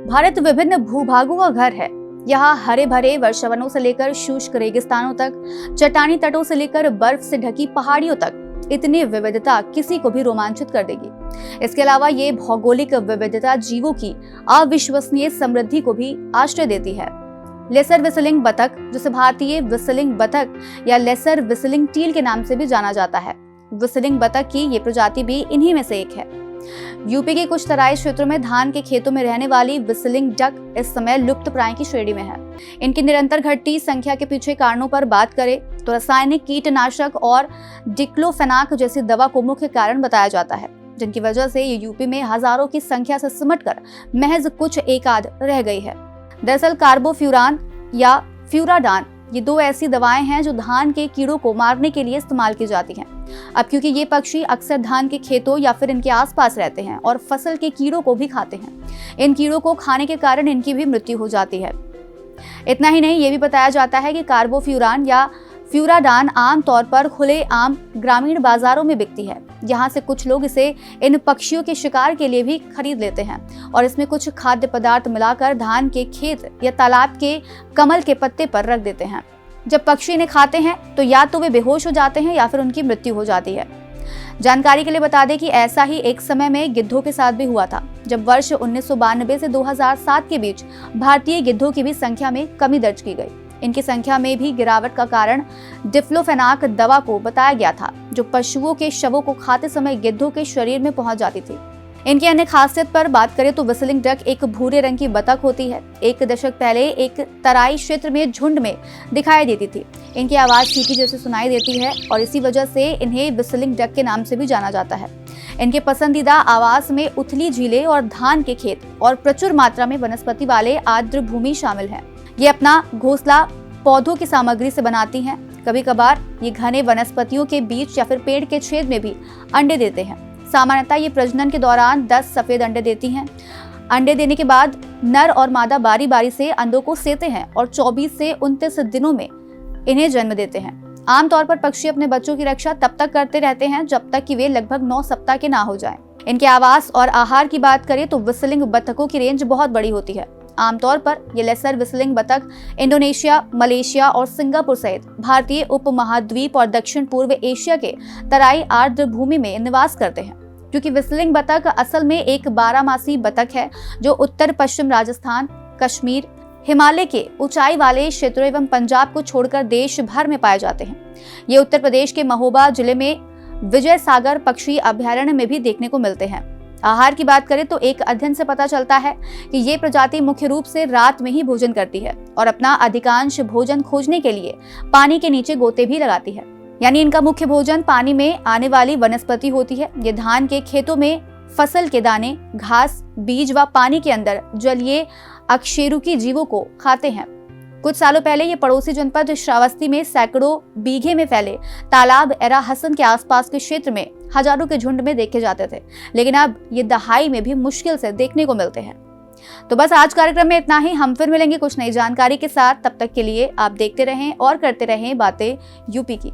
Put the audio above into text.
भारत विभिन्न भूभागों का घर है। यहाँ हरे भरे वर्षावनों से लेकर शुष्क रेगिस्तानों तक, चट्टानी तटों से लेकर बर्फ से ढकी पहाड़ियों तक, इतनी विविधता किसी को भी रोमांचित कर देगी। इसके अलावा ये भौगोलिक विविधता जीवों की अविश्वसनीय समृद्धि को भी आश्रय देती है। लेसर व्हिसलिंग बतख, जिसे भारतीय व्हिसलिंग बतख या लेसर व्हिसलिंग टील के नाम से भी जाना जाता है, व्हिसलिंग बतख की ये प्रजाति भी इन्हीं में से एक है। यूपी के कुछ तराई क्षेत्रों में धान के खेतों में रहने वाली व्हिसलिंग डक इस समय लुप्त प्राय की श्रेणी में है। इनकी निरंतर घटती संख्या के पीछे कारणों पर बात करें तो रासायनिक कीटनाशक और डिक्लोफेनाक जैसी दवा को मुख्य कारण बताया जाता है, जिनकी वजह से ये यूपी में हजारों की संख्या से सिमटकर महज कुछ एकाध रह गई है। दरअसल कार्बोफ्यूरान या फ्यूराडान ये दो ऐसी दवाएं हैं जो धान के कीड़ों को मारने के लिए इस्तेमाल की जाती हैं। अब क्योंकि ये पक्षी अक्सर धान के खेतों या फिर इनके आसपास रहते हैं और फसल के कीड़ों को भी खाते हैं, इन कीड़ों को खाने के कारण इनकी भी मृत्यु हो जाती है। इतना ही नहीं, ये भी बताया जाता है कि कार्बोफ्यूरान या फ्यूराडान आमतौर पर खुले आम ग्रामीण बाजारों में बिकती है। यहाँ से कुछ लोग इसे इन पक्षियों के शिकार के लिए भी खरीद लेते हैं और इसमें कुछ खाद्य पदार्थ मिलाकर धान के खेत या तालाब के कमल के पत्ते पर रख देते हैं। जब पक्षी इन्हें खाते हैं तो या तो वे बेहोश हो जाते हैं या फिर उनकी मृत्यु हो जाती है। जानकारी के लिए बता दें कि ऐसा ही एक समय में गिद्धों के साथ भी हुआ था, जब वर्ष 1992 से 2007 के बीच भारतीय गिद्धों की भी संख्या में कमी दर्ज की गई। इनकी संख्या में भी गिरावट का कारण डिक्लोफेनाक दवा को बताया गया था, जो पशुओं के शवों को खाते समय गिद्धों के शरीर में पहुंच जाती थी। इनकी अन्य खासियत पर बात करें तो व्हिसलिंग डक एक भूरे रंग की बतख होती है। एक दशक पहले एक तराई क्षेत्र में झुंड में दिखाई देती थी। इनकी आवाज चींटी जैसे सुनाई देती है और इसी वजह से इन्हें व्हिसलिंग डक के नाम से भी जाना जाता है। इनके पसंदीदा आवास में उथली झीलें और धान के खेत और प्रचुर मात्रा में वनस्पति वाले आर्द्र भूमि शामिल है। ये अपना घोंसला पौधों की सामग्री से बनाती हैं। कभी कभार ये घने वनस्पतियों के बीच या फिर पेड़ के छेद में भी अंडे देते हैं। सामान्यतः ये प्रजनन के दौरान 10 सफेद अंडे देती हैं। अंडे देने के बाद नर और मादा बारी बारी से अंडों को सेते हैं और 24 से 29 दिनों में इन्हें जन्म देते हैं। आमतौर पर पक्षी अपने बच्चों की रक्षा तब तक करते रहते हैं जब तक कि वे लगभग 9 सप्ताह के ना हो जाएं। इनके आवास और आहार की बात करें तो व्हिसलिंग बतखों की रेंज बहुत बड़ी होती है। आमतौर पर ये लेसर व्हिसलिंग बतख इंडोनेशिया, मलेशिया और सिंगापुर सहित भारतीय उपमहाद्वीप और दक्षिण पूर्व एशिया के तराई आर्द्र भूमि में निवास करते हैं। क्योंकि व्हिसलिंग बतख असल में एक 12 बतख है जो उत्तर पश्चिम राजस्थान, कश्मीर, हिमालय के ऊंचाई वाले क्षेत्रों एवं पंजाब को छोड़कर देश भर में पाए जाते हैं। ये उत्तर प्रदेश के महोबा जिले में विजय सागर पक्षी अभयारण्य में भी देखने को मिलते हैं। आहार की बात करें तो एक अध्ययन से पता चलता है कि ये प्रजाति मुख्य रूप से रात में ही भोजन करती है और अपना अधिकांश भोजन खोजने के लिए पानी के नीचे गोते भी लगाती है। यानी इनका मुख्य भोजन पानी में आने वाली वनस्पति होती है। ये धान के खेतों में फसल के दाने, घास, बीज व पानी के अंदर जलीय अकशेरुकी जीवों को खाते हैं। कुछ सालों पहले ये पड़ोसी जनपद श्रावस्ती में सैकड़ों बीघे में फैले तालाब एरा हसन के आसपास के क्षेत्र में हजारों के झुंड में देखे जाते थे, लेकिन अब ये दहाई में भी मुश्किल से देखने को मिलते हैं। तो बस आज कार्यक्रम में इतना ही। हम फिर मिलेंगे कुछ नई जानकारी के साथ। तब तक के लिए आप देखते रहें और करते रहें बातें यूपी की।